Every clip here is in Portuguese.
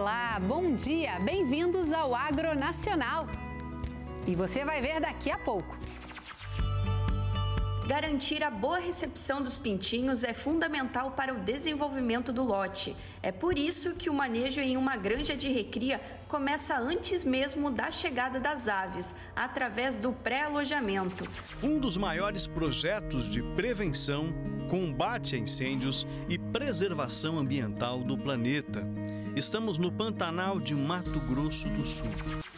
Olá, bom dia! Bem-vindos ao Agronacional! E você vai ver daqui a pouco. Garantir a boa recepção dos pintinhos é fundamental para o desenvolvimento do lote. É por isso que o manejo em uma granja de recria começa antes mesmo da chegada das aves, através do pré-alojamento. Um dos maiores projetos de prevenção, combate a incêndios e preservação ambiental do planeta. Estamos no Pantanal de Mato Grosso do Sul.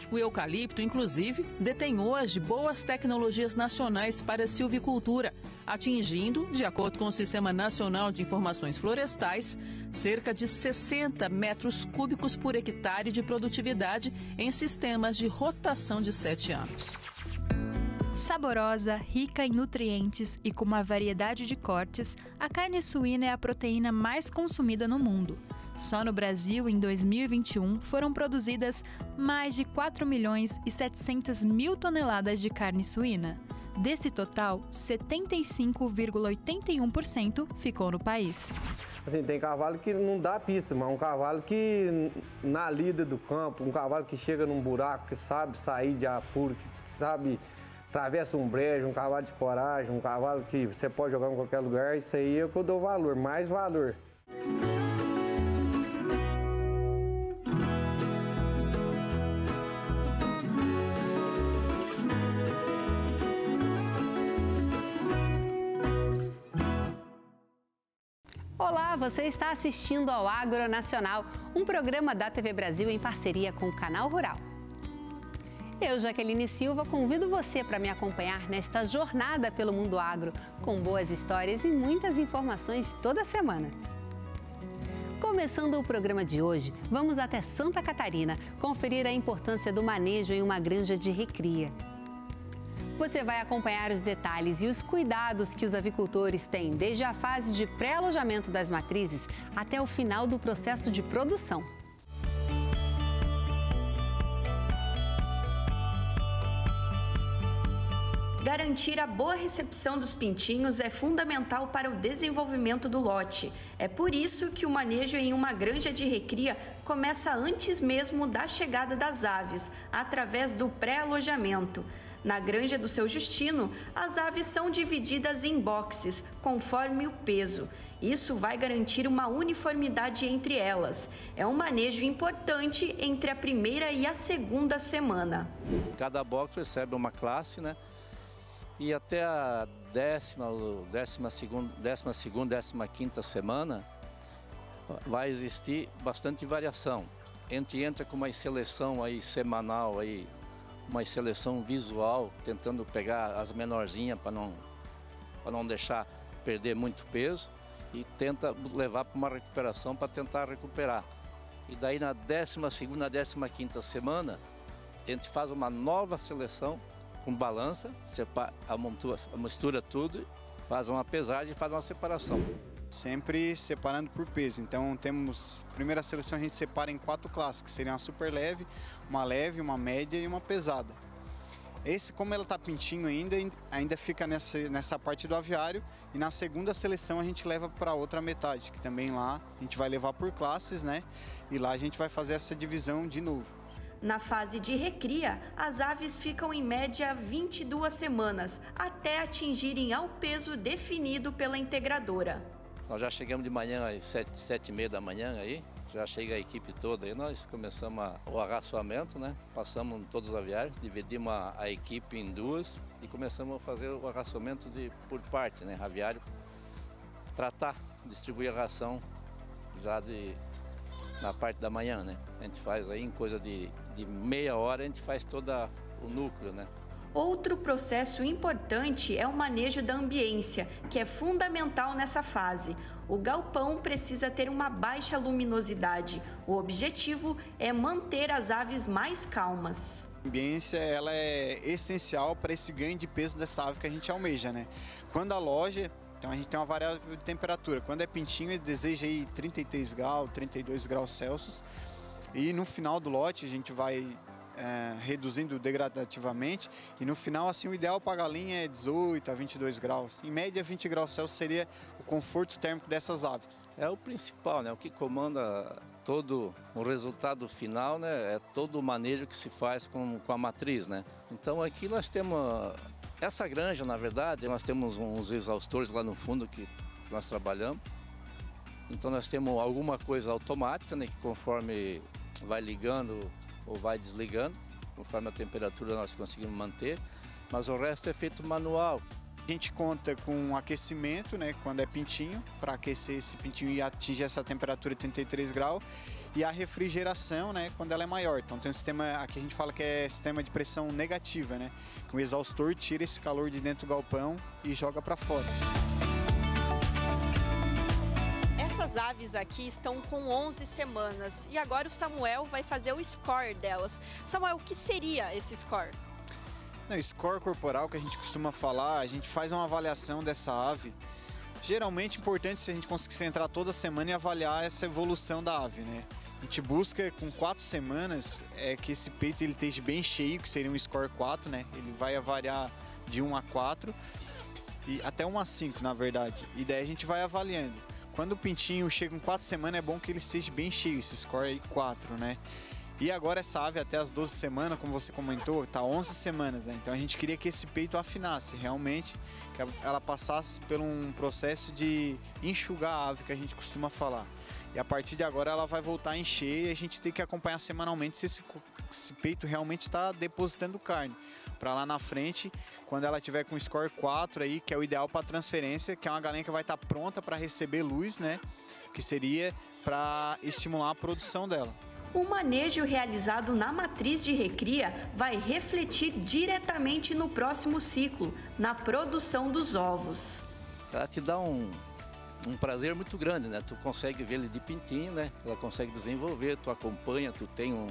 O eucalipto, inclusive, detém hoje boas tecnologias nacionais para a silvicultura, atingindo, de acordo com o Sistema Nacional de Informações Florestais, cerca de 60 metros cúbicos por hectare de produtividade em sistemas de rotação de 7 anos. Saborosa, rica em nutrientes e com uma variedade de cortes, a carne suína é a proteína mais consumida no mundo. Só no Brasil, em 2021, foram produzidas mais de 4 milhões e 700 mil toneladas de carne suína. Desse total, 75,81% ficou no país. Assim, tem cavalo que não dá pista, mas um cavalo que na lida do campo, um cavalo que chega num buraco, que sabe sair de apuro, que sabe atravessa um brejo, um cavalo de coragem, um cavalo que você pode jogar em qualquer lugar, isso aí é o que eu dou valor, mais valor. Olá, você está assistindo ao Agronacional, um programa da TV Brasil em parceria com o Canal Rural. Eu, Jaqueline Silva, convido você para me acompanhar nesta jornada pelo mundo agro, com boas histórias e muitas informações toda semana. Começando o programa de hoje, vamos até Santa Catarina conferir a importância do manejo em uma granja de recria. Você vai acompanhar os detalhes e os cuidados que os avicultores têm desde a fase de pré-alojamento das matrizes até o final do processo de produção. Garantir a boa recepção dos pintinhos é fundamental para o desenvolvimento do lote. É por isso que o manejo em uma granja de recria começa antes mesmo da chegada das aves, através do pré-alojamento. Na granja do Seu Justino, as aves são divididas em boxes, conforme o peso. Isso vai garantir uma uniformidade entre elas. É um manejo importante entre a primeira e a segunda semana. Cada box recebe uma classe, né? E até a 15ª semana vai existir bastante variação. Entra com uma seleção aí semanal, aí, uma seleção visual, tentando pegar as menorzinhas para não deixar perder muito peso e tenta levar para uma recuperação para tentar recuperar. E daí na 12ª, 15ª semana, a gente faz uma nova seleção com balança, mistura tudo, faz uma pesagem e faz uma separação. Sempre separando por peso, então temos, primeira seleção a gente separa em 4 classes, que seriam uma super leve, uma média e uma pesada. Esse, como ela está pintinho ainda fica nessa parte do aviário, e na segunda seleção a gente leva para outra metade, que também lá a gente vai levar por classes, né? E lá a gente vai fazer essa divisão de novo. Na fase de recria, as aves ficam em média 22 semanas, até atingirem ao peso definido pela integradora. Nós já chegamos de manhã às 7h30 da manhã aí, já chega a equipe toda aí, nós começamos o arraçoamento, né? Passamos em todos os aviários, dividimos a equipe em duas e começamos a fazer o arraçoamento por parte, né? Aviário, tratar, distribuir a ração já na parte da manhã, né? A gente faz aí em coisa de meia hora, a gente faz todo o núcleo, né? Outro processo importante é o manejo da ambiência, que é fundamental nessa fase. O galpão precisa ter uma baixa luminosidade. O objetivo é manter as aves mais calmas. A ambiência ela é essencial para esse ganho de peso dessa ave que a gente almeja, né? Quando aloja, então a gente tem uma variável de temperatura. Quando é pintinho, ele deseja aí 33 graus, 32 graus Celsius. E no final do lote a gente vai reduzindo degradativamente, e no final assim o ideal para a galinha é 18 a 22 graus. Em média 20 graus Celsius seria o conforto térmico dessas aves. É o principal, né? O que comanda todo o resultado final, né, é todo o manejo que se faz com a matriz, né? Então aqui nós temos essa granja, na verdade, nós temos uns exaustores lá no fundo que nós trabalhamos. Então nós temos alguma coisa automática, né, que conforme vai ligando ou vai desligando, conforme a temperatura nós conseguimos manter, mas o resto é feito manual. A gente conta com aquecimento, né, quando é pintinho, para aquecer esse pintinho e atingir essa temperatura de 33 graus, e a refrigeração, né, quando ela é maior. Então tem um sistema, aqui a gente fala que é sistema de pressão negativa, né, que o exaustor tira esse calor de dentro do galpão e joga para fora. Essas aves aqui estão com 11 semanas e agora o Samuel vai fazer o score delas. Samuel, o que seria esse score? O score corporal que a gente costuma falar, a gente faz uma avaliação dessa ave. Geralmente é importante se a gente conseguir entrar toda semana e avaliar essa evolução da ave, né? A gente busca com 4 semanas que esse peito ele esteja bem cheio, que seria um score 4, né? Ele vai variar de 1 a 4 e até 1 a 5, na verdade. E daí a gente vai avaliando. Quando o pintinho chega com 4 semanas, é bom que ele esteja bem cheio, esse score aí 4, né? E agora essa ave até as 12 semanas, como você comentou, tá 11 semanas, né? Então a gente queria que esse peito afinasse realmente, que ela passasse por um processo de enxugar a ave, que a gente costuma falar. E a partir de agora ela vai voltar a encher e a gente tem que acompanhar semanalmente se esse peito realmente está depositando carne. Para lá na frente, quando ela tiver com score 4 aí, que é o ideal para transferência, que é uma galinha que vai estar pronta para receber luz, né? Que seria para estimular a produção dela. O manejo realizado na matriz de recria vai refletir diretamente no próximo ciclo, na produção dos ovos. Ela te dá um prazer muito grande, né? Tu consegue ver ele de pintinho, né? Ela consegue desenvolver, tu acompanha, tu tem um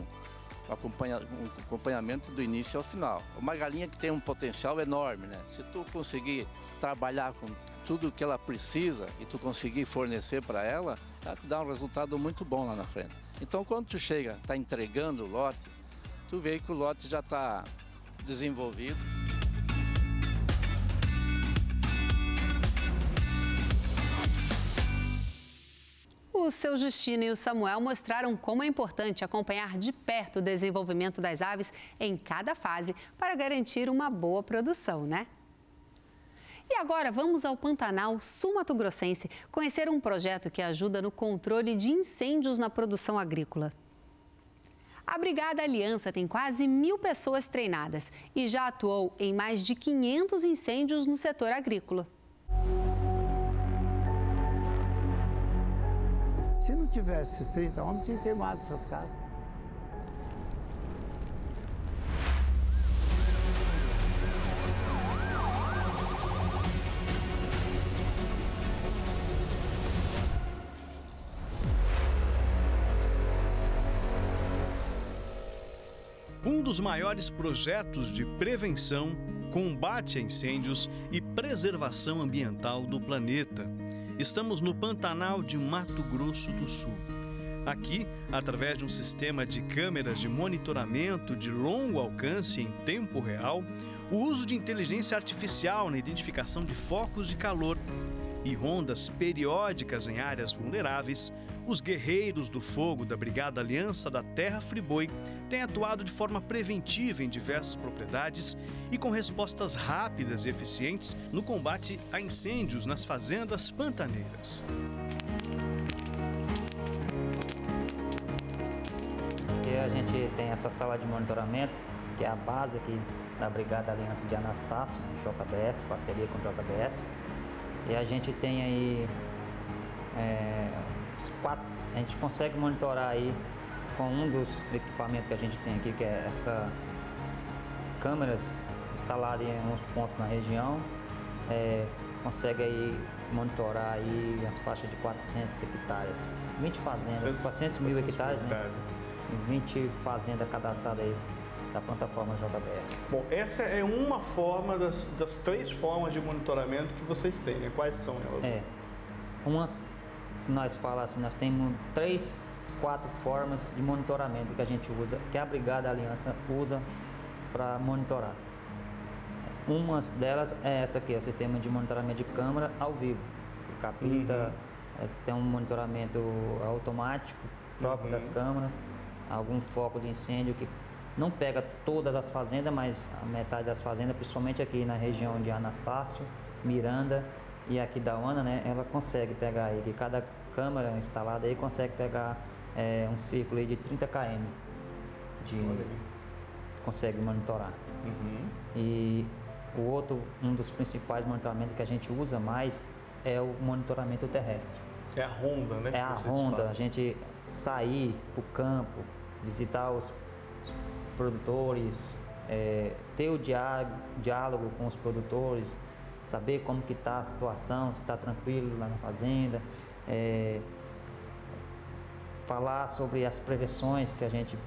acompanhamento do início ao final. Uma galinha que tem um potencial enorme, né? Se tu conseguir trabalhar com tudo que ela precisa e tu conseguir fornecer para ela te dá um resultado muito bom lá na frente. Então, quando tu chega, está entregando o lote, tu vê que o lote já está desenvolvido. O seu Justino e o Samuel mostraram como é importante acompanhar de perto o desenvolvimento das aves em cada fase para garantir uma boa produção, né? E agora vamos ao Pantanal sul-mato-grossense conhecer um projeto que ajuda no controle de incêndios na produção agrícola. A Brigada Aliança tem quase 1000 pessoas treinadas e já atuou em mais de 500 incêndios no setor agrícola. Se não tivesse esses 30 homens, tinha queimado essas casas. Um dos maiores projetos de prevenção, combate a incêndios e preservação ambiental do planeta. Estamos no Pantanal de Mato Grosso do Sul. Aqui, através de um sistema de câmeras de monitoramento de longo alcance em tempo real, o uso de inteligência artificial na identificação de focos de calor e rondas periódicas em áreas vulneráveis, os guerreiros do fogo da Brigada Aliança da Terra Friboi têm atuado de forma preventiva em diversas propriedades e com respostas rápidas e eficientes no combate a incêndios nas fazendas pantaneiras. Aqui a gente tem essa sala de monitoramento, que é a base aqui da Brigada Aliança de Anastácio, JBS, parceria com o JBS. E a gente tem aí a gente consegue monitorar aí com um dos equipamentos que a gente tem aqui, que é essa câmeras instaladas em alguns pontos na região, consegue aí monitorar aí as faixas de 400 hectares, 20 fazendas, 400 mil hectares, né? 20 fazendas cadastradas aí da plataforma JBS. Bom, essa é uma forma das 3 formas de monitoramento que vocês têm, né? Quais são elas? Uma que nós falamos assim, nós temos 3, 4 formas de monitoramento que a gente usa, que a Brigada Aliança usa para monitorar. Uma delas é essa aqui, é o sistema de monitoramento de câmera ao vivo, que capta Tem um monitoramento automático próprio das câmeras, algum foco de incêndio que não pega todas as fazendas, mas a metade das fazendas, principalmente aqui na região de Anastácio, Miranda e aqui da Uana, né, ela consegue pegar aí, que cada câmera instalada aí consegue pegar um círculo aí de 30 km, consegue monitorar. E um dos principais monitoramentos que a gente usa mais é o monitoramento terrestre. É a ronda, né? É a ronda, a gente sair para o campo, visitar os produtores, ter o diálogo com os produtores, saber como que está a situação, se está tranquilo lá na fazenda, falar sobre as prevenções que a gente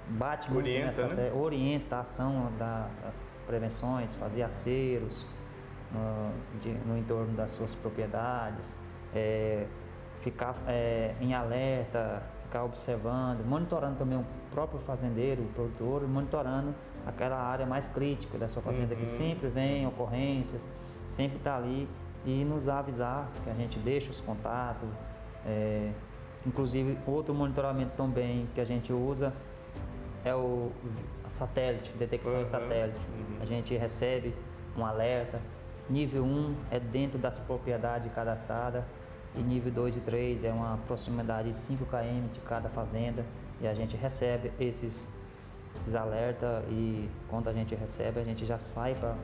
bate muito nessa, né? Orientação das prevenções, fazer aceros no entorno das suas propriedades, ficar em alerta, ficar observando, monitorando também o próprio fazendeiro, o produtor, monitorando aquela área mais crítica da sua fazenda, que sempre vem ocorrências, sempre está ali, e nos avisar que a gente deixa os contatos. Inclusive, outro monitoramento também que a gente usa é a satélite, detecção de satélite. A gente recebe um alerta. Nível 1 é dentro das propriedades cadastradas, e nível 2 e 3 é uma proximidade de 5 km de cada fazenda, e a gente recebe esses alertas, e quando a gente recebe, a gente já sai para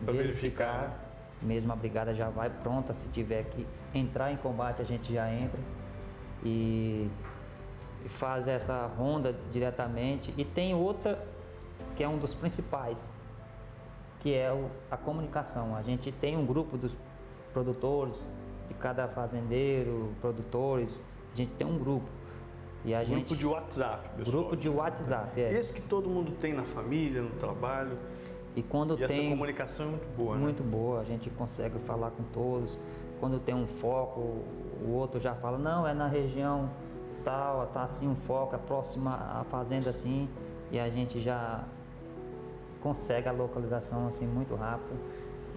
verificar. Mesmo a brigada já vai pronta, se tiver que entrar em combate, a gente já entra e faz essa ronda diretamente. E tem outra que é um dos principais, que é a comunicação. A gente tem um grupo dos produtores, de cada fazendeiro, produtores, a gente tem um grupo. E a grupo de WhatsApp, pessoal. Grupo de WhatsApp, Esse que todo mundo tem na família, no trabalho. E essa comunicação é muito boa, muito boa, a gente consegue falar com todos. Quando tem um foco, o outro já fala, não, é na região tal, tá assim um foco, é próxima à fazenda assim, e a gente já consegue a localização assim muito rápido.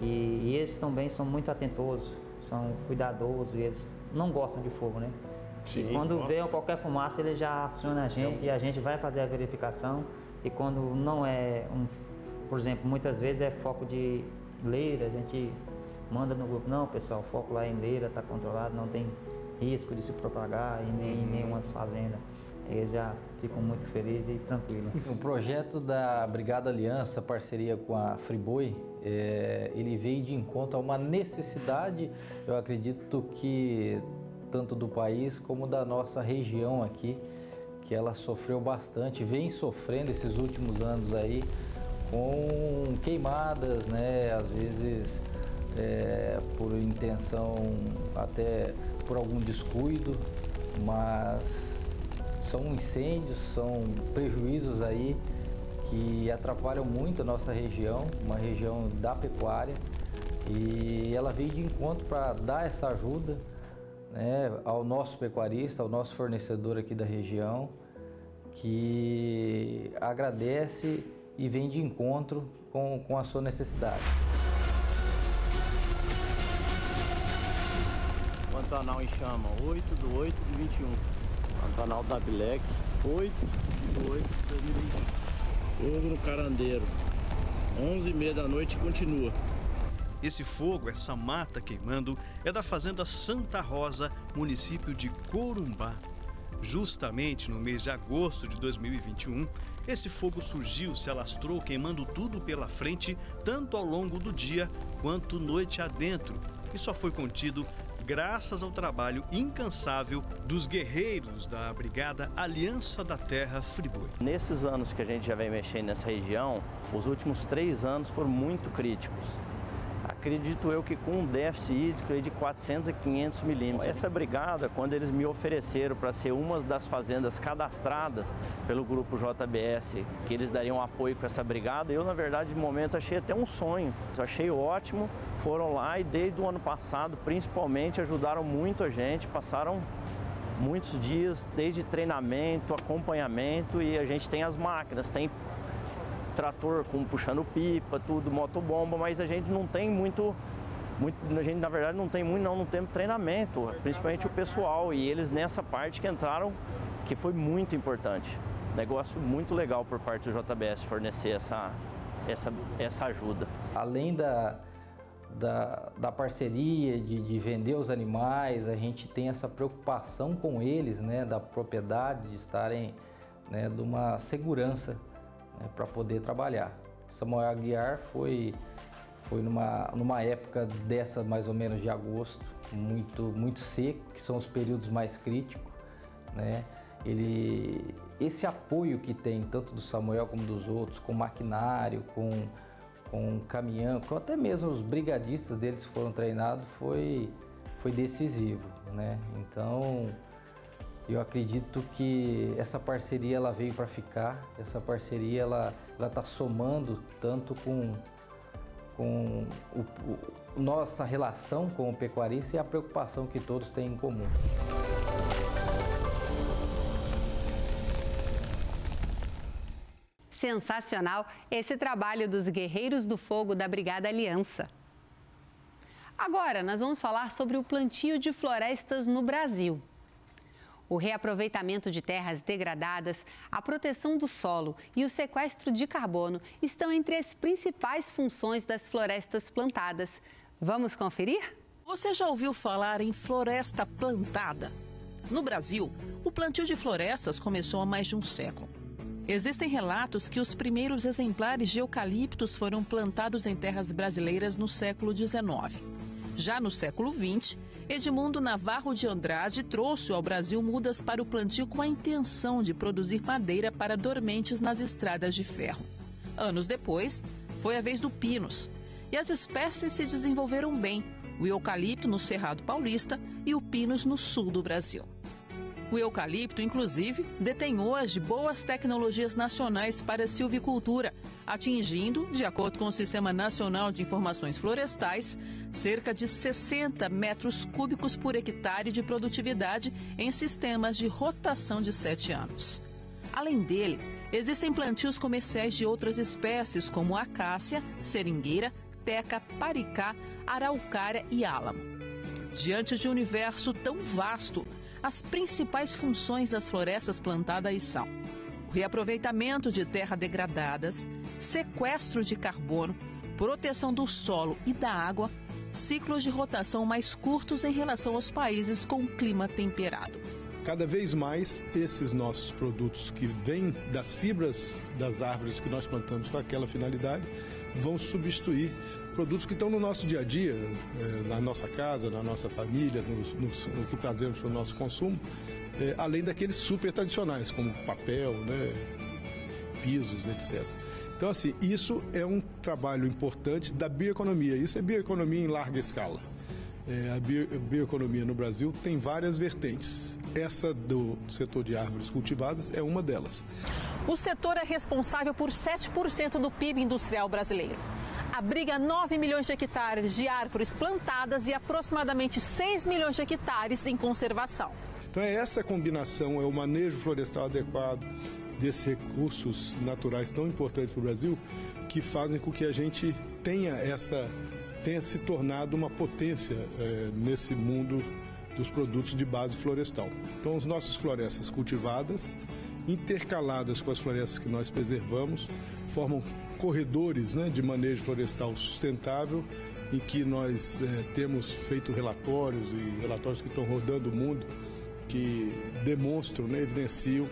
E eles também são muito atentosos, são cuidadosos, e eles não gostam de fogo, né? Sim, e quando vê qualquer fumaça, ele já aciona a gente e a gente vai fazer a verificação. E quando não é por exemplo, muitas vezes é foco de leira, a gente manda no grupo, não, pessoal, o foco lá em leira está controlado, não tem risco de se propagar em nenhuma fazenda. Eles já ficam muito felizes e tranquilos. O projeto da Brigada Aliança, parceria com a Friboi, ele veio de encontro a uma necessidade, eu acredito que tanto do país como da nossa região aqui, que ela sofreu bastante, vem sofrendo esses últimos anos aí, com queimadas, né? Às vezes por intenção, até por algum descuido, mas são incêndios, são prejuízos aí que atrapalham muito a nossa região, uma região da pecuária, e ela veio de encontro para dar essa ajuda, né, ao nosso pecuarista, ao nosso fornecedor aqui da região, que agradece e vem de encontro com a sua necessidade. Pantanal em chama, 8/8/21. Pantanal da Bilec, 8/8/2021. Fogo no Carandeiro, 11h30 da noite e continua. Esse fogo, essa mata queimando, é da fazenda Santa Rosa, município de Corumbá. Justamente no mês de agosto de 2021, esse fogo surgiu, se alastrou, queimando tudo pela frente, tanto ao longo do dia quanto noite adentro, e só foi contido graças ao trabalho incansável dos guerreiros da Brigada Aliança da Terra Friboi. Nesses anos que a gente já vem mexendo nessa região, os últimos 3 anos foram muito críticos. Acredito eu que com um déficit hídrico de 400 a 500 milímetros. Essa brigada, quando eles me ofereceram para ser uma das fazendas cadastradas pelo grupo JBS, que eles dariam apoio para essa brigada, eu, na verdade, no momento, achei até um sonho. Eu achei ótimo, foram lá e desde o ano passado, principalmente, ajudaram muito a gente, passaram muitos dias, desde treinamento, acompanhamento, e a gente tem as máquinas, tem trator puxando pipa, tudo, motobomba, mas a gente não tem muito A gente, na verdade, não tem treinamento, principalmente o pessoal, e eles nessa parte que entraram, que foi muito importante. Negócio muito legal por parte do JBS fornecer essa ajuda. Além da parceria, de vender os animais, a gente tem essa preocupação com eles, né, da propriedade, de estarem, né, de uma segurança, né, para poder trabalhar. Samuel Aguiar foi numa época dessa, mais ou menos de agosto, muito seco, que são os períodos mais críticos, né? Esse apoio que tem, tanto do Samuel como dos outros, com maquinário, com caminhão, com até mesmo os brigadistas deles que foram treinados, foi decisivo, né? Então, eu acredito que essa parceria ela veio para ficar. Essa parceria ela está somando tanto com nossa relação com o pecuarista e a preocupação que todos têm em comum. Sensacional esse trabalho dos Guerreiros do Fogo da Brigada Aliança. Agora, nós vamos falar sobre o plantio de florestas no Brasil. O reaproveitamento de terras degradadas, a proteção do solo e o sequestro de carbono estão entre as principais funções das florestas plantadas. Vamos conferir? Você já ouviu falar em floresta plantada? No Brasil, o plantio de florestas começou há mais de um século. Existem relatos que os primeiros exemplares de eucaliptos foram plantados em terras brasileiras no século XIX. Já no século XX, Edmundo Navarro de Andrade trouxe ao Brasil mudas para o plantio com a intenção de produzir madeira para dormentes nas estradas de ferro. Anos depois, foi a vez do pinus. E as espécies se desenvolveram bem, o eucalipto no Cerrado Paulista e o pinus no sul do Brasil. O eucalipto, inclusive, detém hoje boas tecnologias nacionais para a silvicultura, atingindo, de acordo com o Sistema Nacional de Informações Florestais, cerca de 60 metros cúbicos por hectare de produtividade em sistemas de rotação de 7 anos. Além dele, existem plantios comerciais de outras espécies, como acácia, seringueira, teca, paricá, araucária e álamo. Diante de um universo tão vasto, as principais funções das florestas plantadas são o reaproveitamento de terras degradadas, sequestro de carbono, proteção do solo e da água, ciclos de rotação mais curtos em relação aos países com clima temperado. Cada vez mais, esses nossos produtos que vêm das fibras das árvores que nós plantamos com aquela finalidade vão substituir produtos que estão no nosso dia a dia, na nossa casa, na nossa família, no que trazemos para o nosso consumo, além daqueles super tradicionais, como papel, né, pisos, etc. Então, assim, isso é um trabalho importante da bioeconomia. Isso é bioeconomia em larga escala. A bioeconomia no Brasil tem várias vertentes. Essa do setor de árvores cultivadas é uma delas. O setor é responsável por 7% do PIB industrial brasileiro. Abriga 9 milhões de hectares de árvores plantadas e aproximadamente 6 milhões de hectares em conservação. Então é essa combinação, é o manejo florestal adequado desses recursos naturais tão importantes para o Brasil, que fazem com que a gente tenha se tornado uma potência nesse mundo dos produtos de base florestal. Então as nossas florestas cultivadas, intercaladas com as florestas que nós preservamos, formam corredores, né, de manejo florestal sustentável, em que nós temos feito relatórios que estão rodando o mundo, que demonstram, né, evidenciam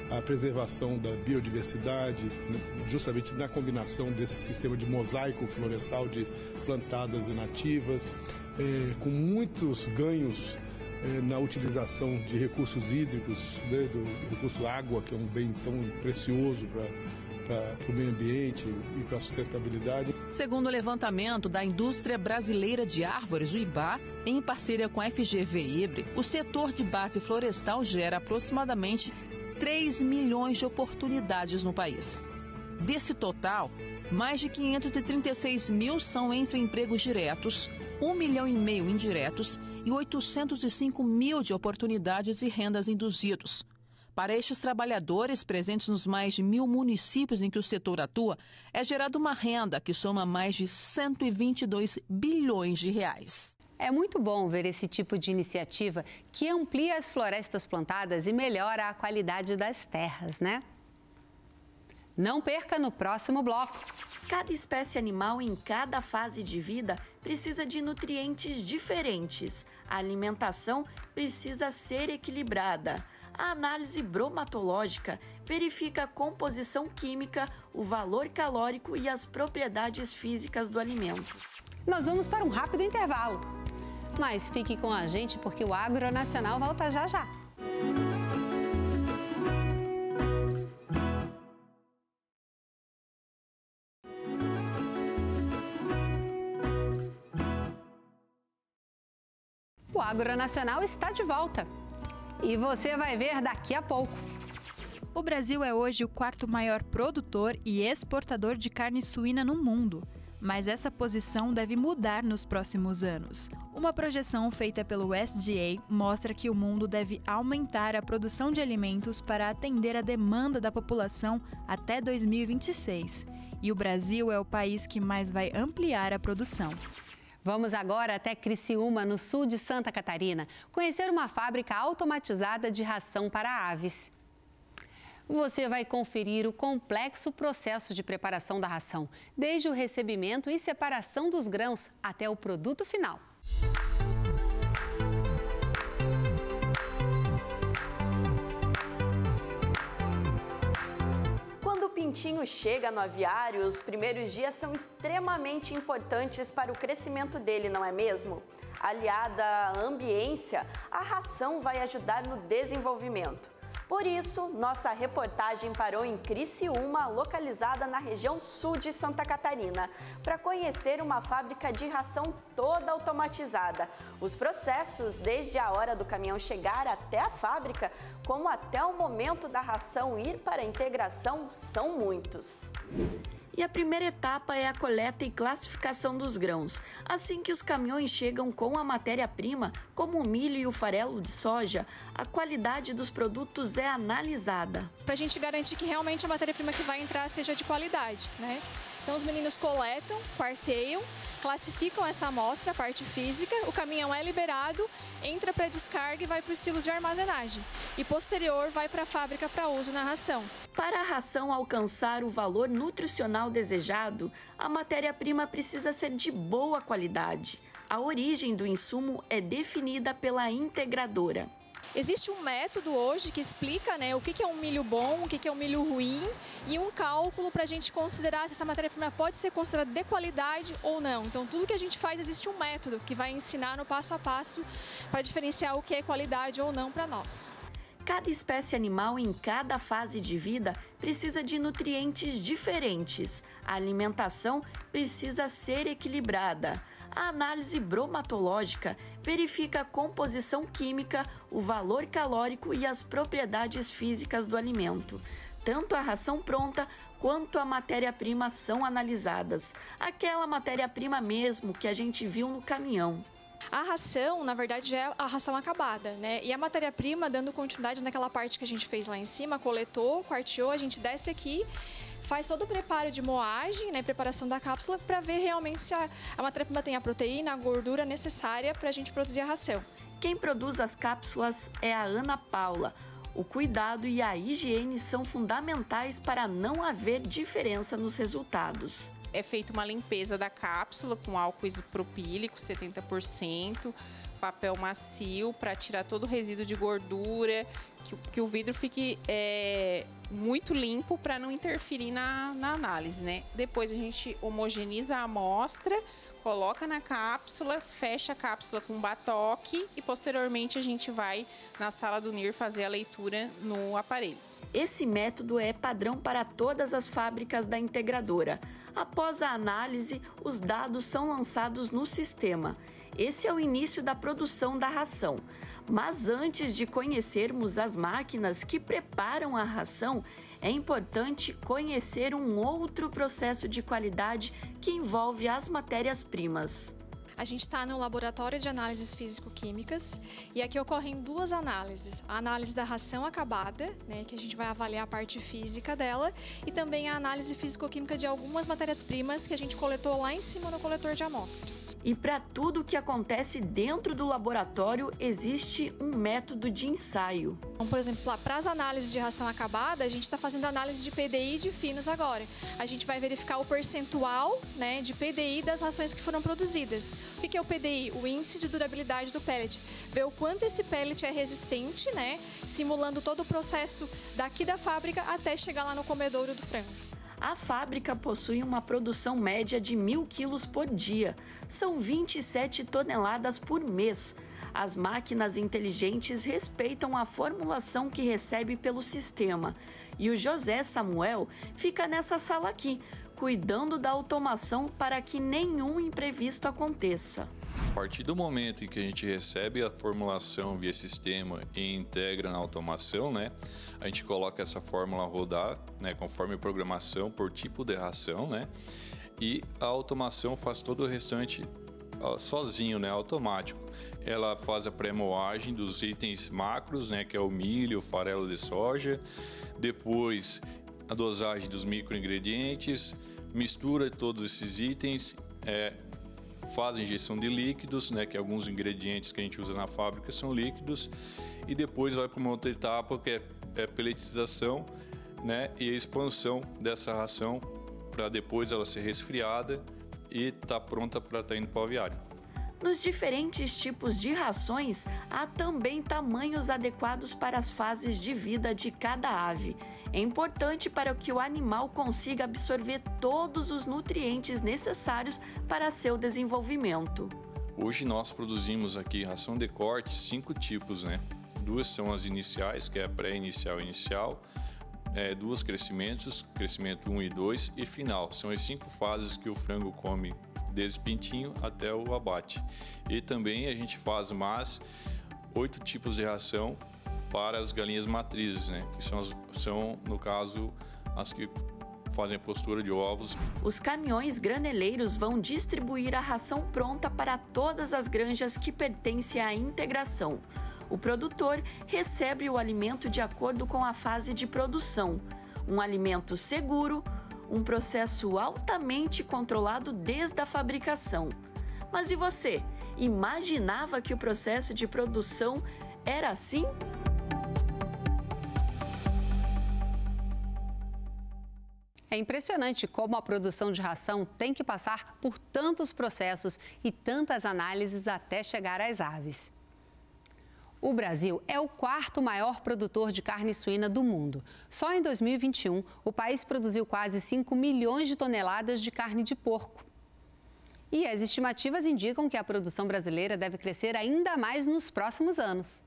a preservação da biodiversidade, né, justamente na combinação desse sistema de mosaico florestal de plantadas e nativas, com muitos ganhos na utilização de recursos hídricos, né, do recurso água, que é um bem tão precioso para o meio ambiente e para a sustentabilidade. Segundo o levantamento da Indústria Brasileira de Árvores, o IBA, em parceria com a FGV Ibre, o setor de base florestal gera aproximadamente 3 milhões de oportunidades no país. Desse total, mais de 536 mil são entre empregos diretos, 1,5 milhão indiretos e 805 mil de oportunidades e rendas induzidos. Para estes trabalhadores presentes nos mais de 1.000 municípios em que o setor atua, é gerada uma renda que soma mais de 122 bilhões de reais. É muito bom ver esse tipo de iniciativa que amplia as florestas plantadas e melhora a qualidade das terras, né? Não perca no próximo bloco. Cada espécie animal em cada fase de vida precisa de nutrientes diferentes. A alimentação precisa ser equilibrada. A análise bromatológica verifica a composição química, o valor calórico e as propriedades físicas do alimento. Nós vamos para um rápido intervalo. Mas fique com a gente porque o Agronacional volta já já. O Agronacional está de volta. E você vai ver daqui a pouco. O Brasil é hoje o quarto maior produtor e exportador de carne suína no mundo. Mas essa posição deve mudar nos próximos anos. Uma projeção feita pelo USDA mostra que o mundo deve aumentar a produção de alimentos para atender a demanda da população até 2026. E o Brasil é o país que mais vai ampliar a produção. Vamos agora até Criciúma, no sul de Santa Catarina, conhecer uma fábrica automatizada de ração para aves. Você vai conferir o complexo processo de preparação da ração, desde o recebimento e separação dos grãos até o produto final. Quando o pintinho chega no aviário, os primeiros dias são extremamente importantes para o crescimento dele, não é mesmo? Aliada à ambiência, a ração vai ajudar no desenvolvimento. Por isso, nossa reportagem parou em Criciúma, localizada na região sul de Santa Catarina, para conhecer uma fábrica de ração toda automatizada. Os processos, desde a hora do caminhão chegar até a fábrica, como até o momento da ração ir para a integração, são muitos. E a primeira etapa é a coleta e classificação dos grãos. Assim que os caminhões chegam com a matéria-prima, como o milho e o farelo de soja, a qualidade dos produtos é analisada. Para a gente garantir que realmente a matéria-prima que vai entrar seja de qualidade, né? Então os meninos coletam, quarteiam, classificam essa amostra, a parte física, o caminhão é liberado, entra para descarga e vai para os silos de armazenagem. E posterior vai para a fábrica para uso na ração. Para a ração alcançar o valor nutricional desejado, a matéria-prima precisa ser de boa qualidade. A origem do insumo é definida pela integradora. Existe um método hoje que explica, né, o que é um milho bom, o que é um milho ruim e um cálculo para a gente considerar se essa matéria-prima pode ser considerada de qualidade ou não. Então, tudo que a gente faz, existe um método que vai ensinar no passo a passo para diferenciar o que é qualidade ou não para nós. Cada espécie animal em cada fase de vida precisa de nutrientes diferentes. A alimentação precisa ser equilibrada. A análise bromatológica verifica a composição química, o valor calórico e as propriedades físicas do alimento. Tanto a ração pronta quanto a matéria-prima são analisadas. Aquela matéria-prima mesmo que a gente viu no caminhão. A ração, na verdade, já é a ração acabada, né? E a matéria-prima, dando continuidade naquela parte que a gente fez lá em cima, coletou, quarteou, a gente desce aqui, faz todo o preparo de moagem, né, preparação da cápsula, para ver realmente se a matéria-prima tem a proteína, a gordura necessária para a gente produzir a ração. Quem produz as cápsulas é a Ana Paula. O cuidado e a higiene são fundamentais para não haver diferença nos resultados. É feita uma limpeza da cápsula com álcool isopropílico 70%, papel macio para tirar todo o resíduo de gordura, que o vidro fique muito limpo para não interferir na análise, né? Depois a gente homogeneiza a amostra, coloca na cápsula, fecha a cápsula com batoque e posteriormente a gente vai na sala do NIR fazer a leitura no aparelho. Esse método é padrão para todas as fábricas da integradora. Após a análise, os dados são lançados no sistema. Esse é o início da produção da ração. Mas antes de conhecermos as máquinas que preparam a ração, é importante conhecer um outro processo de qualidade que envolve as matérias-primas. A gente está no laboratório de análises físico-químicas e aqui ocorrem duas análises. A análise da ração acabada, né, que a gente vai avaliar a parte física dela, e também a análise físico-química de algumas matérias-primas que a gente coletou lá em cima no coletor de amostras. E para tudo que acontece dentro do laboratório, existe um método de ensaio. Então, por exemplo, para as análises de ração acabada, a gente está fazendo análise de PDI de finos agora. A gente vai verificar o percentual, né, de PDI das rações que foram produzidas. O que é o PDI? O índice de durabilidade do pellet. Ver o quanto esse pellet é resistente, né, simulando todo o processo daqui da fábrica até chegar lá no comedouro do frango. A fábrica possui uma produção média de 1.000 quilos por dia. São 27 toneladas por mês. As máquinas inteligentes respeitam a formulação que recebe pelo sistema. E o José Samuel fica nessa sala aqui, cuidando da automação para que nenhum imprevisto aconteça. A partir do momento em que a gente recebe a formulação via sistema e integra na automação, né, a gente coloca essa fórmula a rodar, né, conforme programação por tipo de ração, né, e a automação faz todo o restante sozinho, né, automático. Ela faz a pré-moagem dos itens macros, né, que é o milho, o farelo de soja, depois a dosagem dos microingredientes, mistura todos esses itens, faz a injeção de líquidos, né, que alguns ingredientes que a gente usa na fábrica são líquidos, e depois vai para uma outra etapa que é pelletização, né, e a expansão dessa ração para depois ela ser resfriada e tá pronta para estar indo para o aviário. Nos diferentes tipos de rações, há também tamanhos adequados para as fases de vida de cada ave. É importante para que o animal consiga absorver todos os nutrientes necessários para seu desenvolvimento. Hoje nós produzimos aqui ração de corte, 5 tipos, né? 2 são as iniciais, que é a pré-inicial e inicial, 2 crescimentos, crescimento 1 e 2 e final. São as 5 fases que o frango come desde pintinho até o abate. E também a gente faz mais 8 tipos de ração para as galinhas matrizes, né? Que são, no caso, as que fazem a postura de ovos. Os caminhões graneleiros vão distribuir a ração pronta para todas as granjas que pertencem à integração. O produtor recebe o alimento de acordo com a fase de produção. Um alimento seguro, um processo altamente controlado desde a fabricação. Mas e você? Imaginava que o processo de produção era assim? É impressionante como a produção de ração tem que passar por tantos processos e tantas análises até chegar às aves. O Brasil é o 4º maior produtor de carne suína do mundo. Só em 2021, o país produziu quase 5 milhões de toneladas de carne de porco. E as estimativas indicam que a produção brasileira deve crescer ainda mais nos próximos anos.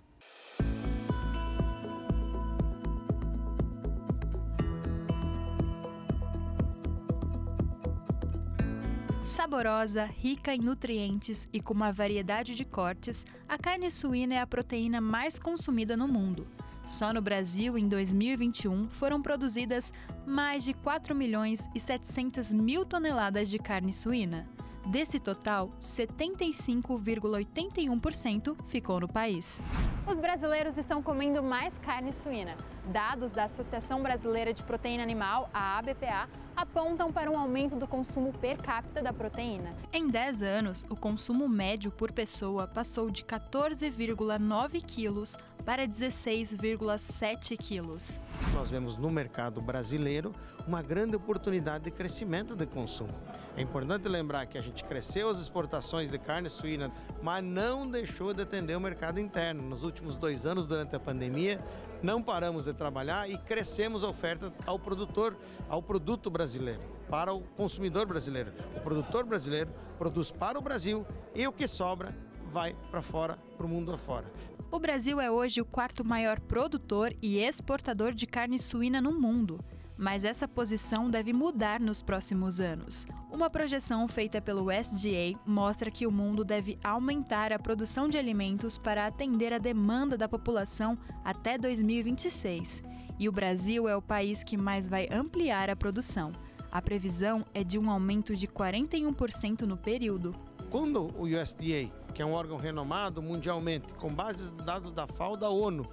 Saborosa, rica em nutrientes e com uma variedade de cortes, a carne suína é a proteína mais consumida no mundo. Só no Brasil, em 2021, foram produzidas mais de 4 milhões e 700 mil toneladas de carne suína. Desse total, 75,81% ficou no país. Os brasileiros estão comendo mais carne suína. Dados da Associação Brasileira de Proteína Animal, a ABPA, apontam para um aumento do consumo per capita da proteína. Em 10 anos, o consumo médio por pessoa passou de 14,9 quilos para 16,7 quilos. Nós vemos no mercado brasileiro uma grande oportunidade de crescimento de consumo. É importante lembrar que a gente cresceu as exportações de carne suína, mas não deixou de atender o mercado interno. Nos últimos 2 anos, durante a pandemia, não paramos de trabalhar e crescemos a oferta ao produtor, ao produto brasileiro, para o consumidor brasileiro. O produtor brasileiro produz para o Brasil e o que sobra vai para fora, para o mundo afora. O Brasil é hoje o 4º maior produtor e exportador de carne suína no mundo. Mas essa posição deve mudar nos próximos anos. Uma projeção feita pelo USDA mostra que o mundo deve aumentar a produção de alimentos para atender a demanda da população até 2026. E o Brasil é o país que mais vai ampliar a produção. A previsão é de um aumento de 41% no período. Quando o USDA, que é um órgão renomado mundialmente, com bases de dados da FAO da ONU,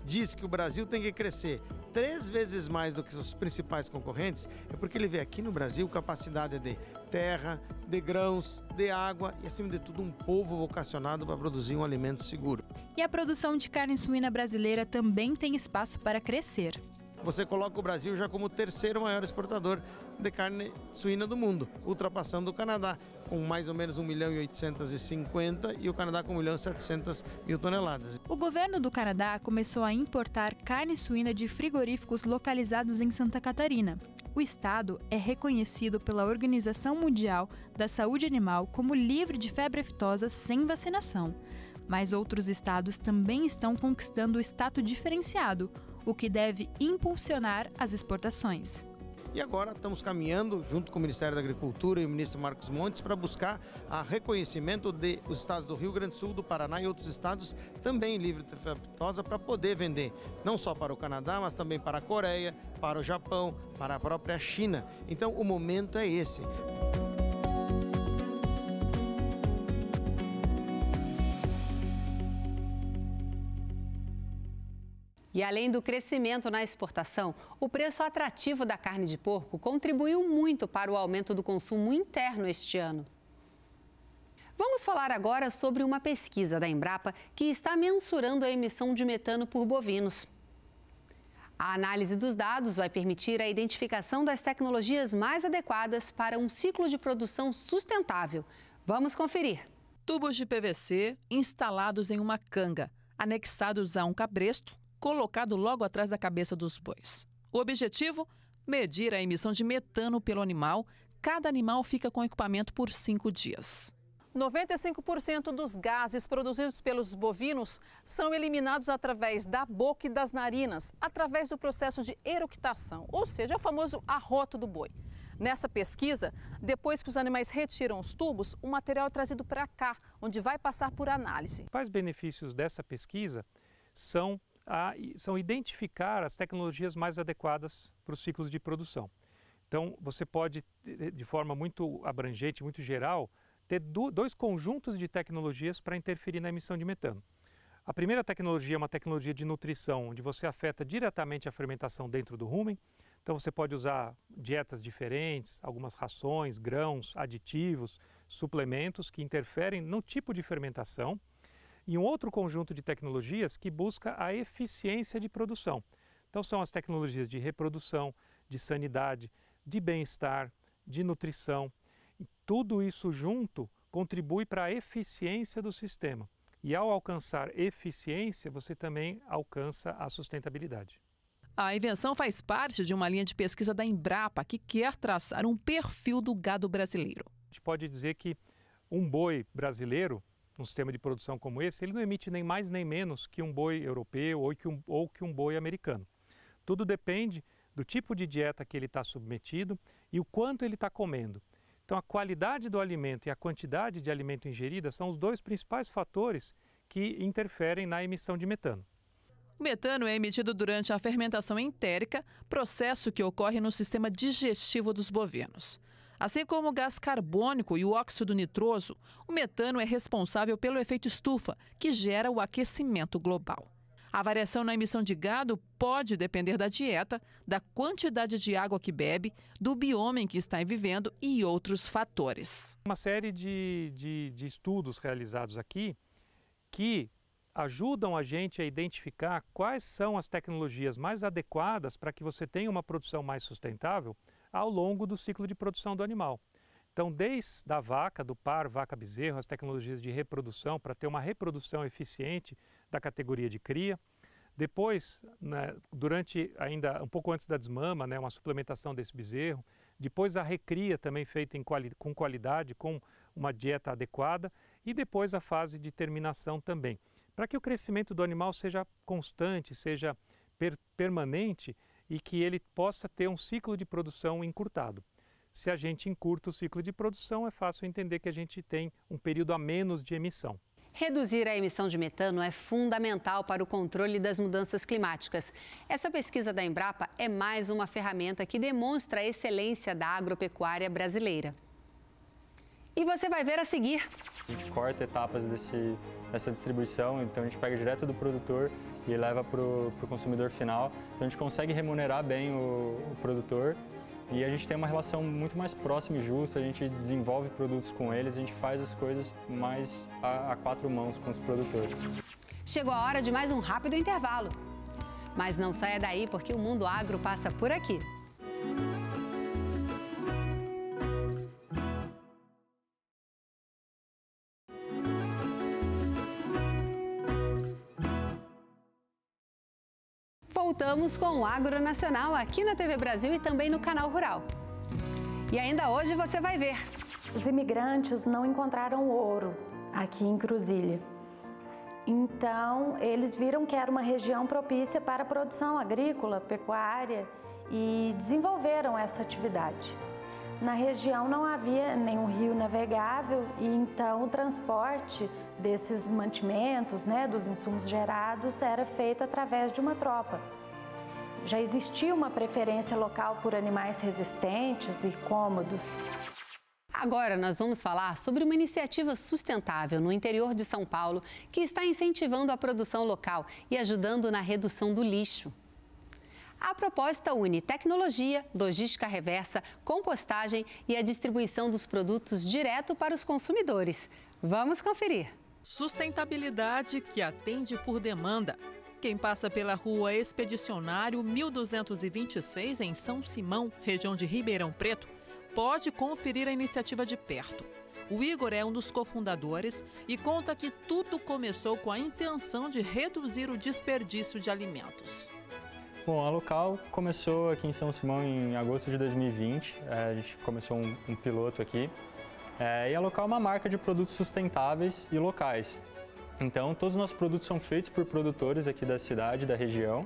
diz que o Brasil tem que crescer 3 vezes mais do que os principais concorrentes, é porque ele vê aqui no Brasil capacidade de terra, de grãos, de água e, acima de tudo, um povo vocacionado para produzir um alimento seguro. E a produção de carne suína brasileira também tem espaço para crescer. Você coloca o Brasil já como o 3º maior exportador de carne suína do mundo, ultrapassando o Canadá, com mais ou menos 1.850.000 e o Canadá com 1.700.000 toneladas. O governo do Canadá começou a importar carne suína de frigoríficos localizados em Santa Catarina. O estado é reconhecido pela Organização Mundial da Saúde Animal como livre de febre aftosa sem vacinação. Mas outros estados também estão conquistando o status diferenciado, o que deve impulsionar as exportações. E agora estamos caminhando, junto com o Ministério da Agricultura e o ministro Marcos Montes, para buscar o reconhecimento dos estados do Rio Grande do Sul, do Paraná e outros estados também livres de febre aftosa para poder vender, não só para o Canadá, mas também para a Coreia, para o Japão, para a própria China. Então o momento é esse. E além do crescimento na exportação, o preço atrativo da carne de porco contribuiu muito para o aumento do consumo interno este ano. Vamos falar agora sobre uma pesquisa da Embrapa que está mensurando a emissão de metano por bovinos. A análise dos dados vai permitir a identificação das tecnologias mais adequadas para um ciclo de produção sustentável. Vamos conferir. Tubos de PVC instalados em uma canga, anexados a um cabresto, colocado logo atrás da cabeça dos bois. O objetivo? Medir a emissão de metano pelo animal. Cada animal fica com equipamento por 5 dias. 95% dos gases produzidos pelos bovinos são eliminados através da boca e das narinas, através do processo de eructação, ou seja, o famoso arroto do boi. Nessa pesquisa, depois que os animais retiram os tubos, o material é trazido para cá, onde vai passar por análise. Os principais benefícios dessa pesquisa são identificar as tecnologias mais adequadas para os ciclos de produção. Então, você pode, de forma muito abrangente, muito geral, ter 2 conjuntos de tecnologias para interferir na emissão de metano. A primeira tecnologia é uma tecnologia de nutrição, onde você afeta diretamente a fermentação dentro do rumen. Então, você pode usar dietas diferentes, algumas rações, grãos, aditivos, suplementos que interferem no tipo de fermentação. E um outro conjunto de tecnologias que busca a eficiência de produção. Então são as tecnologias de reprodução, de sanidade, de bem-estar, de nutrição. E tudo isso junto contribui para a eficiência do sistema. E ao alcançar eficiência, você também alcança a sustentabilidade. A invenção faz parte de uma linha de pesquisa da Embrapa que quer traçar um perfil do gado brasileiro. A gente pode dizer que um boi brasileiro, num sistema de produção como esse, ele não emite nem mais nem menos que um boi europeu ou que um boi americano. Tudo depende do tipo de dieta que ele está submetido e o quanto ele está comendo. Então a qualidade do alimento e a quantidade de alimento ingerida são os 2 principais fatores que interferem na emissão de metano. O metano é emitido durante a fermentação entérica, processo que ocorre no sistema digestivo dos bovinos. Assim como o gás carbônico e o óxido nitroso, o metano é responsável pelo efeito estufa, que gera o aquecimento global. A variação na emissão de gado pode depender da dieta, da quantidade de água que bebe, do bioma em que está vivendo e outros fatores. Uma série de estudos realizados aqui que ajudam a gente a identificar quais são as tecnologias mais adequadas para que você tenha uma produção mais sustentável ao longo do ciclo de produção do animal. Então, desde a vaca, do par, vaca-bezerro, as tecnologias de reprodução para ter uma reprodução eficiente da categoria de cria. Depois, durante ainda um pouco antes da desmama, uma suplementação desse bezerro. Depois a recria também feita com qualidade, com uma dieta adequada. E depois a fase de terminação também. Para que o crescimento do animal seja constante, seja permanente, e que ele possa ter um ciclo de produção encurtado. Se a gente encurta o ciclo de produção, é fácil entender que a gente tem um período a menos de emissão. Reduzir a emissão de metano é fundamental para o controle das mudanças climáticas. Essa pesquisa da Embrapa é mais uma ferramenta que demonstra a excelência da agropecuária brasileira. E você vai ver a seguir. A gente corta etapas dessa distribuição, então a gente pega direto do produtor e leva para o consumidor final. Então a gente consegue remunerar bem o produtor e a gente tem uma relação muito mais próxima e justa, a gente desenvolve produtos com eles, a gente faz as coisas mais a quatro mãos com os produtores. Chegou a hora de mais um rápido intervalo. Mas não saia daí porque o Mundo Agro passa por aqui. Voltamos com o Agro Nacional aqui na TV Brasil e também no Canal Rural. E ainda hoje você vai ver. Os imigrantes não encontraram ouro aqui em Cruzília. Então, eles viram que era uma região propícia para a produção agrícola, pecuária e desenvolveram essa atividade. Na região não havia nenhum rio navegável e então o transporte desses mantimentos, dos insumos gerados, era feito através de uma tropa. Já existia uma preferência local por animais resistentes e cômodos. Agora nós vamos falar sobre uma iniciativa sustentável no interior de São Paulo que está incentivando a produção local e ajudando na redução do lixo. A proposta une tecnologia, logística reversa, compostagem e a distribuição dos produtos direto para os consumidores. Vamos conferir. Sustentabilidade que atende por demanda. Quem passa pela rua Expedicionário 1226, em São Simão, região de Ribeirão Preto, pode conferir a iniciativa de perto. O Igor é um dos cofundadores e conta que tudo começou com a intenção de reduzir o desperdício de alimentos. Bom, a Local começou aqui em São Simão em agosto de 2020. A gente começou um piloto aqui. E a Local é uma marca de produtos sustentáveis e locais. Então, todos os nossos produtos são feitos por produtores aqui da cidade, da região.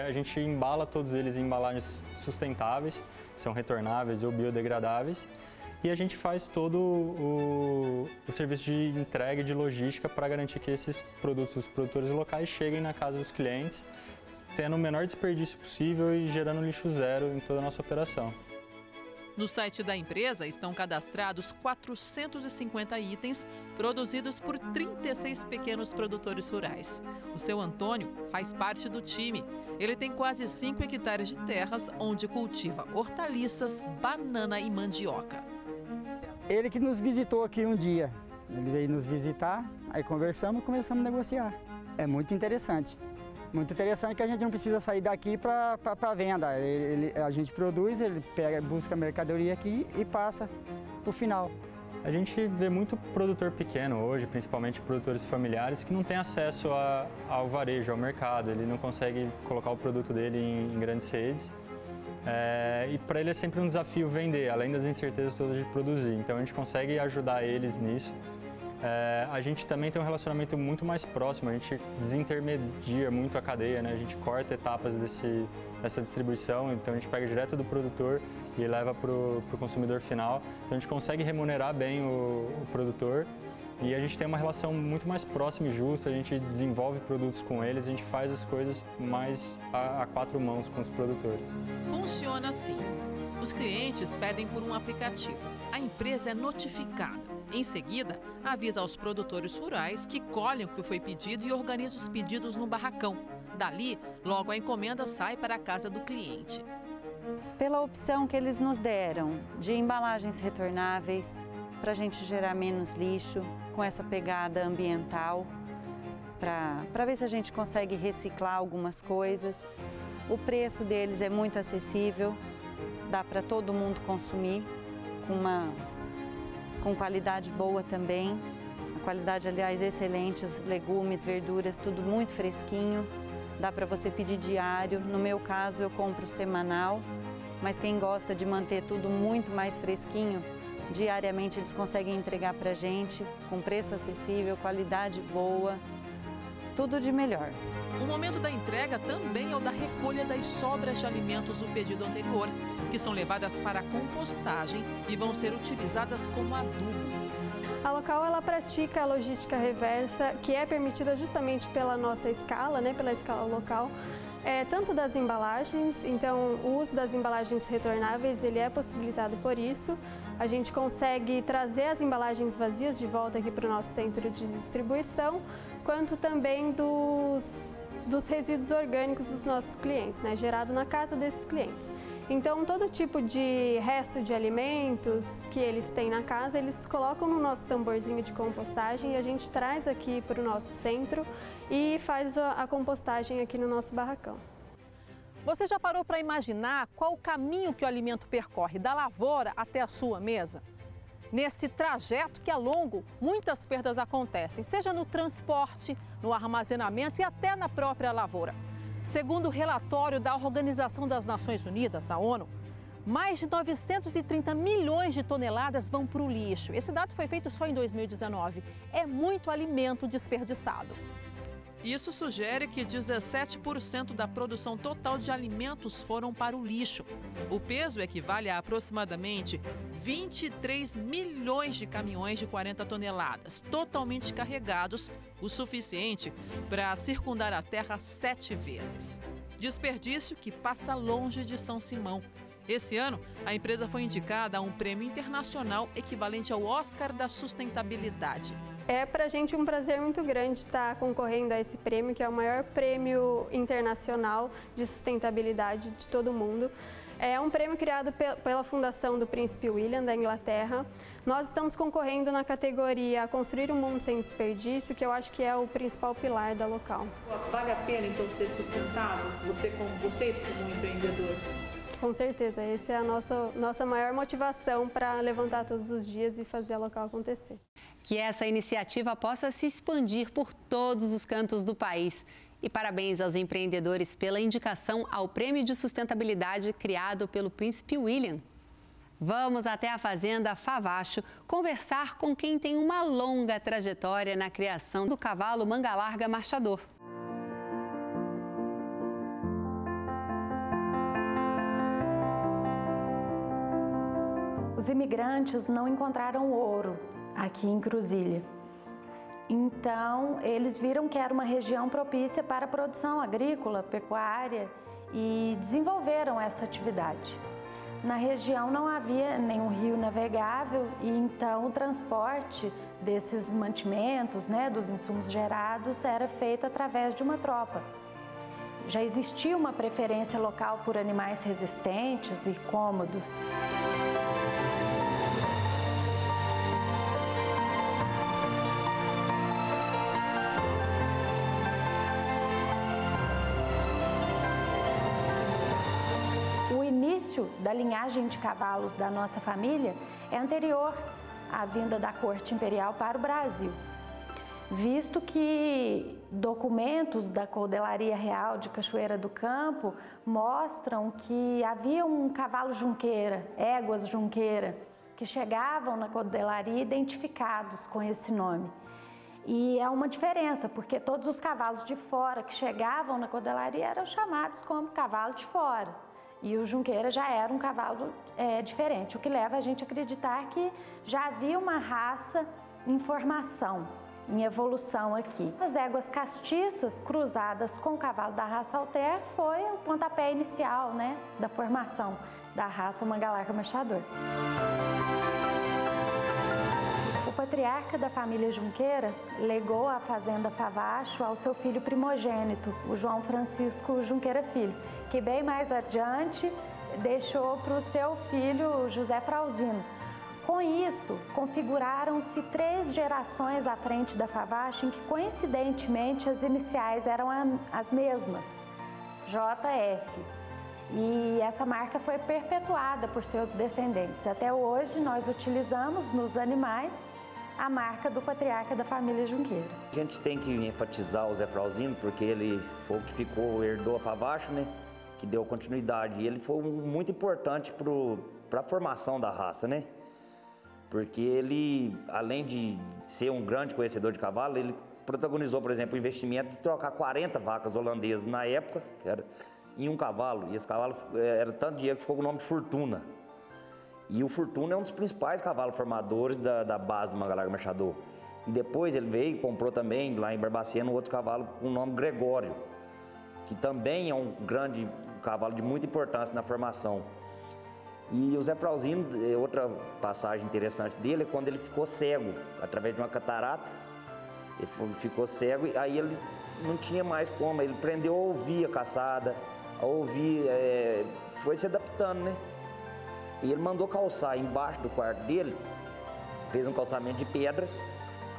A gente embala todos eles em embalagens sustentáveis, são retornáveis ou biodegradáveis. E a gente faz todo o serviço de entrega e de logística para garantir que esses produtos, os produtores locais, cheguem na casa dos clientes, tendo o menor desperdício possível e gerando lixo zero em toda a nossa operação. No site da empresa estão cadastrados 450 itens produzidos por 36 pequenos produtores rurais. O seu Antônio faz parte do time. Ele tem quase 5 hectares de terras onde cultiva hortaliças, banana e mandioca. Ele que nos visitou aqui um dia. Ele veio nos visitar, aí conversamos e começamos a negociar. É muito interessante. Muito interessante que a gente não precisa sair daqui para venda. A gente produz, ele busca a mercadoria aqui e passa para o final. A gente vê muito produtor pequeno hoje, principalmente produtores familiares, que não tem acesso ao varejo, ao mercado. Ele não consegue colocar o produto dele em grandes redes. E para ele é sempre um desafio vender, além das incertezas todas de produzir. Então a gente consegue ajudar eles nisso. A gente também tem um relacionamento muito mais próximo, a gente desintermedia muito a cadeia, A gente corta etapas dessa distribuição, então a gente pega direto do produtor e leva para o consumidor final. Então a gente consegue remunerar bem o produtor e a gente tem uma relação muito mais próxima e justa, a gente desenvolve produtos com eles, a gente faz as coisas mais a quatro mãos com os produtores. Funciona assim. Os clientes pedem por um aplicativo. A empresa é notificada. Em seguida, avisa aos produtores rurais que colhem o que foi pedido e organiza os pedidos no barracão. Dali, logo a encomenda sai para a casa do cliente. Pela opção que eles nos deram de embalagens retornáveis, para a gente gerar menos lixo, com essa pegada ambiental, para ver se a gente consegue reciclar algumas coisas. O preço deles é muito acessível, dá para todo mundo consumir, com qualidade boa também. A qualidade, aliás, excelente, os legumes, verduras, tudo muito fresquinho. Dá para você pedir diário. No meu caso, eu compro semanal, mas quem gosta de manter tudo muito mais fresquinho, diariamente eles conseguem entregar para a gente com preço acessível, qualidade boa, tudo de melhor. O momento da entrega também é o da recolha das sobras de alimentos do pedido anterior, que são levadas para a compostagem e vão ser utilizadas como adubo. A Local ela pratica a logística reversa, que é permitida justamente pela nossa escala, pela escala local, tanto das embalagens, então o uso das embalagens retornáveis ele é possibilitado por isso, a gente consegue trazer as embalagens vazias de volta aqui para o nosso centro de distribuição, quanto também dos resíduos orgânicos dos nossos clientes, né, gerado na casa desses clientes. Então, todo tipo de resto de alimentos que eles têm na casa, eles colocam no nosso tamborzinho de compostagem e a gente traz aqui para o nosso centro e faz a compostagem aqui no nosso barracão. Você já parou para imaginar qual o caminho que o alimento percorre da lavoura até a sua mesa? Nesse trajeto que é longo, muitas perdas acontecem, seja no transporte, no armazenamento e até na própria lavoura. Segundo o relatório da Organização das Nações Unidas, a ONU, mais de 930 milhões de toneladas vão para o lixo. Esse dado foi feito só em 2019. É muito alimento desperdiçado. Isso sugere que 17% da produção total de alimentos foram para o lixo. O peso equivale a aproximadamente 23 milhões de caminhões de 40 toneladas, totalmente carregados, o suficiente para circundar a Terra 7 vezes. Desperdício que passa longe de São Simão. Esse ano, a empresa foi indicada a um prêmio internacional equivalente ao Oscar da Sustentabilidade. É para a gente um prazer muito grande estar concorrendo a esse prêmio, que é o maior prêmio internacional de sustentabilidade de todo o mundo. É um prêmio criado pela Fundação do Príncipe William, da Inglaterra. Nós estamos concorrendo na categoria Construir um Mundo Sem Desperdício, que eu acho que é o principal pilar da local. Vale a pena, então, ser sustentável? Vocês como empreendedores? Com certeza, essa é a nossa maior motivação para levantar todos os dias e fazer a local acontecer. Que essa iniciativa possa se expandir por todos os cantos do país. E parabéns aos empreendedores pela indicação ao Prêmio de Sustentabilidade criado pelo Príncipe William. Vamos até a Fazenda Favacho conversar com quem tem uma longa trajetória na criação do cavalo manga larga marchador. Os imigrantes não encontraram ouro aqui em Cruzília. Então, eles viram que era uma região propícia para a produção agrícola, pecuária e desenvolveram essa atividade. Na região não havia nenhum rio navegável e então o transporte desses mantimentos, dos insumos gerados, era feito através de uma tropa. Já existia uma preferência local por animais resistentes e cômodos. O início da linhagem de cavalos da nossa família é anterior à vinda da corte imperial para o Brasil, visto que documentos da Cordelaria Real de Cachoeira do Campo mostram que havia um cavalo junqueira, éguas junqueira, que chegavam na Cordelaria identificados com esse nome. E é uma diferença, porque todos os cavalos de fora que chegavam na Cordelaria eram chamados como cavalo de fora. E o junqueira já era um cavalo diferente, o que leva a gente a acreditar que já havia uma raça em formação, em evolução aqui. As éguas castiças cruzadas com o cavalo da raça Alter foi o pontapé inicial, da formação da raça manga larga marchador. O patriarca da família Junqueira legou a Fazenda Favacho ao seu filho primogênito, o João Francisco Junqueira Filho, que bem mais adiante deixou para o seu filho José Frauzino. Com isso, configuraram-se 3 gerações à frente da Favacho em que, coincidentemente, as iniciais eram as mesmas, JF. E essa marca foi perpetuada por seus descendentes. Até hoje, nós utilizamos nos animais a marca do patriarca da família Junqueira. A gente tem que enfatizar o Zé Frauzino, porque ele foi o que herdou a Favacho, que deu continuidade. E ele foi muito importante para a formação da raça, Porque ele, além de ser um grande conhecedor de cavalo, ele protagonizou, por exemplo, o investimento de trocar 40 vacas holandesas na época, que era em um cavalo. E esse cavalo era tanto dinheiro que ficou com o nome de Fortuna. E o Fortuna é um dos principais cavalos formadores da base do manga larga marchador. E depois ele veio e comprou também, lá em Barbacena, um outro cavalo com o nome Gregório, que também é um grande cavalo de muita importância na formação. E o Zé Frauzino, outra passagem interessante dele é quando ele ficou cego, através de uma catarata. Ele ficou cego e aí ele não tinha mais como, ele aprendeu a ouvir a caçada, a ouvir, foi se adaptando, né? E ele mandou calçar embaixo do quarto dele, fez um calçamento de pedra,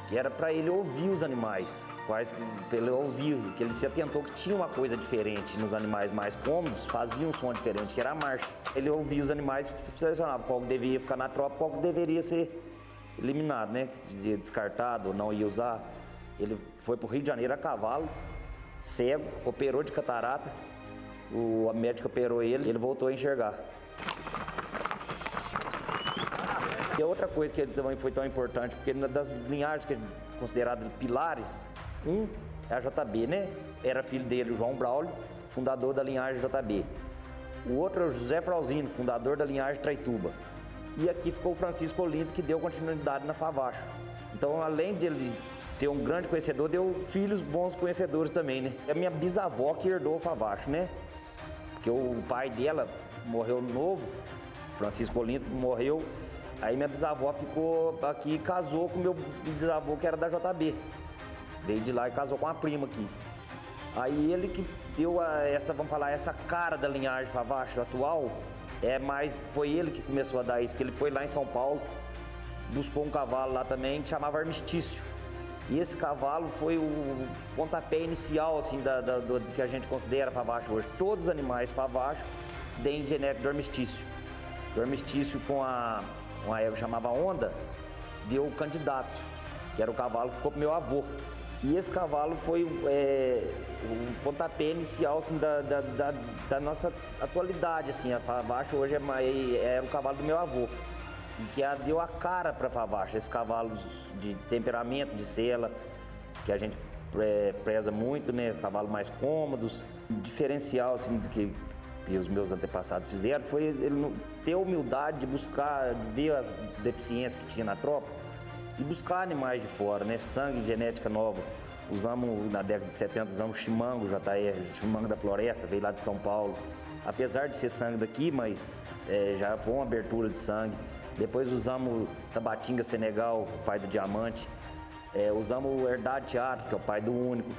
que era para ele ouvir os animais, quase para ele ouvir, que ele se atentou que tinha uma coisa diferente nos animais mais cômodos, fazia um som diferente, que era a marcha. Ele ouvia os animais e selecionava qual que deveria ficar na tropa, qual que deveria ser eliminado, né? Descartado, não ia usar. Ele foi para o Rio de Janeiro a cavalo, cego, operou de catarata, a médica operou ele voltou a enxergar. E outra coisa que ele também foi tão importante, porque uma das linhagens que é consideradas pilares, é a JB, né? Era filho dele, o João Braulio, fundador da linhagem JB. O outro é o José Frauzino, fundador da linhagem Traituba. E aqui ficou o Francisco Olinto, que deu continuidade na Favacho. Então, além dele ser um grande conhecedor, deu filhos bons conhecedores também, né? É a minha bisavó que herdou o Favacho, né? Porque o pai dela morreu novo, Francisco Olinto morreu. Aí minha bisavó ficou aqui e casou com meu bisavô, que era da JB. Veio de lá e casou com uma prima aqui. Aí ele que deu essa cara da linhagem Favacho atual, foi ele que começou a dar isso, que ele foi lá em São Paulo, buscou um cavalo lá também, que chamava Armistício. E esse cavalo foi o pontapé inicial, assim, do que a gente considera Favacho hoje. Todos os animais Favacho têm genética do Armistício. O Armistício com uma égua que chamava Onda, deu o Candidato, que era o cavalo que ficou pro meu avô. E esse cavalo foi o pontapé inicial, assim, da nossa atualidade, assim. A Favacho hoje é o cavalo do meu avô, que deu a cara para Favacho, esses cavalos de temperamento, de sela, que a gente preza muito, né? Cavalos mais cômodos. O diferencial, assim, do que os meus antepassados fizeram foi ele ter a humildade de buscar, de ver as deficiências que tinha na tropa e buscar animais de fora, né? Sangue, genética nova. Usamos, na década de 70, usamos chimango, JR, chimango da floresta, veio lá de São Paulo. Apesar de ser sangue daqui, mas já foi uma abertura de sangue. Depois usamos Tabatinga Senegal, o pai do diamante. Usamos o Herdade Teatro, que é o pai do único.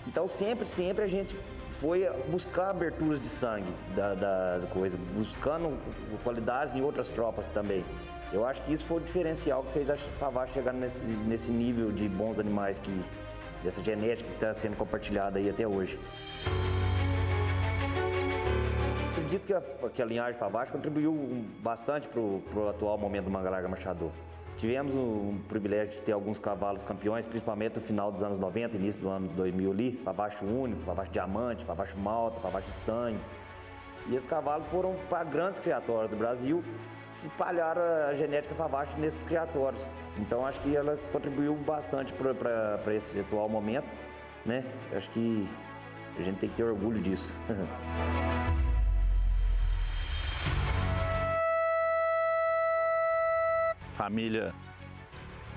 Então sempre a gente foi buscar aberturas de sangue da coisa, buscando qualidades em outras tropas também. Eu acho que isso foi o diferencial que fez a Favacho chegar nesse nível de bons animais, dessa genética que está sendo compartilhada aí até hoje. Acredito que a linhagem Favacho contribuiu bastante para o atual momento do Manga Larga Marchador. Tivemos o privilégio de ter alguns cavalos campeões, principalmente no final dos anos 90, início do ano 2000 ali, Favacho Único, Favacho Diamante, Favacho Malta, Favacho Estanho. E esses cavalos foram para grandes criatórios do Brasil, se espalharam a genética Favacho nesses criatórios. Então acho que ela contribuiu bastante para esse atual momento, né? Acho que a gente tem que ter orgulho disso. Família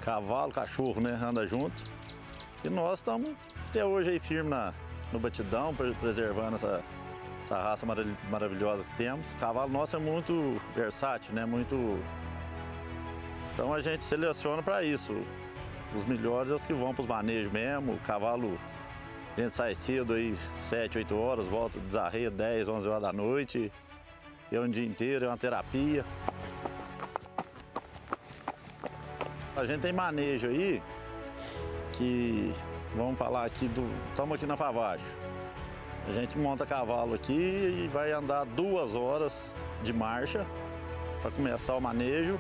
cavalo, cachorro, né? Anda junto. E nós estamos até hoje aí firme no batidão, preservando essa raça maravilhosa que temos. O cavalo nosso é muito versátil, né? Então a gente seleciona para isso. Os melhores são os que vão para os manejos mesmo. O cavalo, a gente sai cedo aí, 7, 8 horas, volta, desarreia 10, 11 horas da noite. É um dia inteiro, é uma terapia. A gente tem manejo aí, que vamos falar aqui estamos aqui na Favacho. A gente monta cavalo aqui e vai andar 2 horas de marcha para começar o manejo.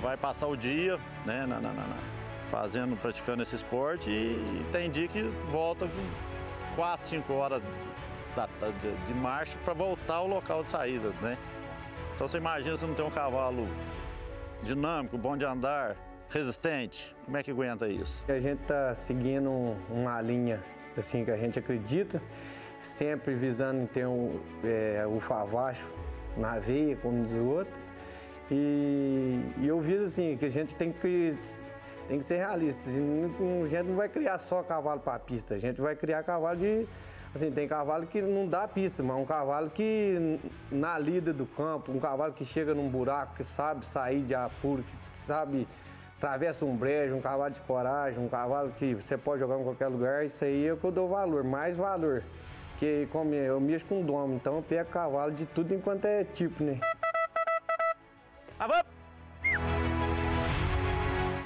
Vai passar o dia, né, praticando esse esporte e tem dia que volta com 4, 5 horas de marcha para voltar ao local de saída, né? Então você imagina se não tem um cavalo dinâmico, bom de andar, resistente, como é que aguenta isso? A gente está seguindo uma linha assim que a gente acredita, sempre visando em ter o Favacho na veia, como diz o outro. E eu viso assim, que a gente tem que ser realista. A gente não vai criar só cavalo para pista, a gente vai criar cavalo Assim, tem cavalo que não dá pista, mas um cavalo que na lida do campo, um cavalo que chega num buraco, que sabe sair de apuro, que sabe atravessa um brejo, um cavalo de coragem, um cavalo que você pode jogar em qualquer lugar, isso aí é o que eu dou valor, mais valor. Porque como eu mexo com domo, então eu pego cavalo de tudo enquanto é tipo, né?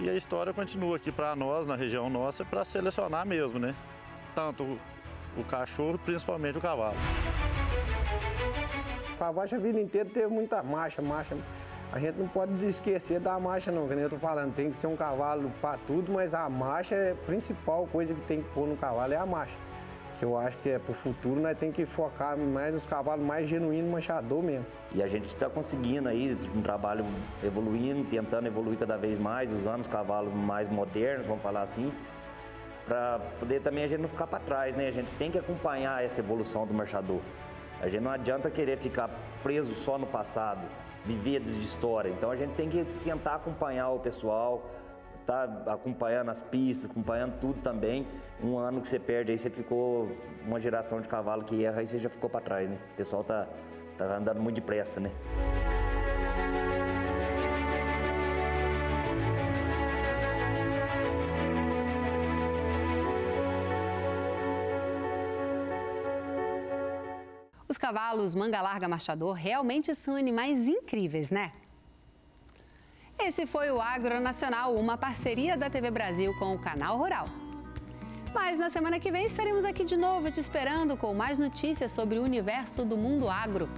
E a história continua aqui para nós, na região nossa, para selecionar mesmo, né? Tanto o cachorro, principalmente o cavalo. O cavalo a vida inteira teve muita marcha. A gente não pode esquecer da marcha não, que nem eu tô falando, tem que ser um cavalo para tudo, mas a marcha é a principal coisa que tem que pôr no cavalo, é a marcha. Que eu acho que pro futuro nós temos que focar mais nos cavalos mais genuínos, manchador mesmo. E a gente está conseguindo aí um trabalho evoluindo, tentando evoluir cada vez mais, usando os cavalos mais modernos, vamos falar assim, para poder também a gente não ficar para trás, né? A gente tem que acompanhar essa evolução do marchador. A gente não adianta querer ficar preso só no passado, viver de história. Então a gente tem que tentar acompanhar o pessoal, tá acompanhando as pistas, acompanhando tudo também. Um ano que você perde, aí você ficou uma geração de cavalo que erra, aí você já ficou para trás, né? O pessoal tá andando muito depressa, né? Os cavalos manga larga marchador realmente são animais incríveis, né? Esse foi o Agro Nacional, uma parceria da TV Brasil com o Canal Rural. Mas na semana que vem estaremos aqui de novo te esperando com mais notícias sobre o universo do mundo agro.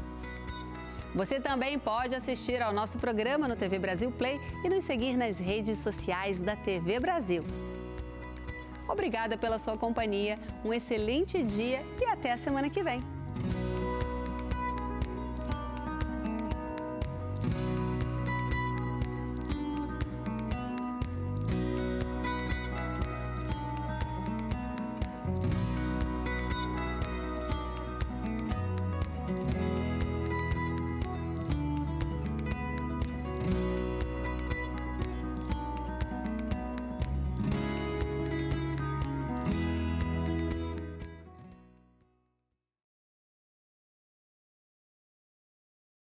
Você também pode assistir ao nosso programa no TV Brasil Play e nos seguir nas redes sociais da TV Brasil. Obrigada pela sua companhia, um excelente dia e até a semana que vem.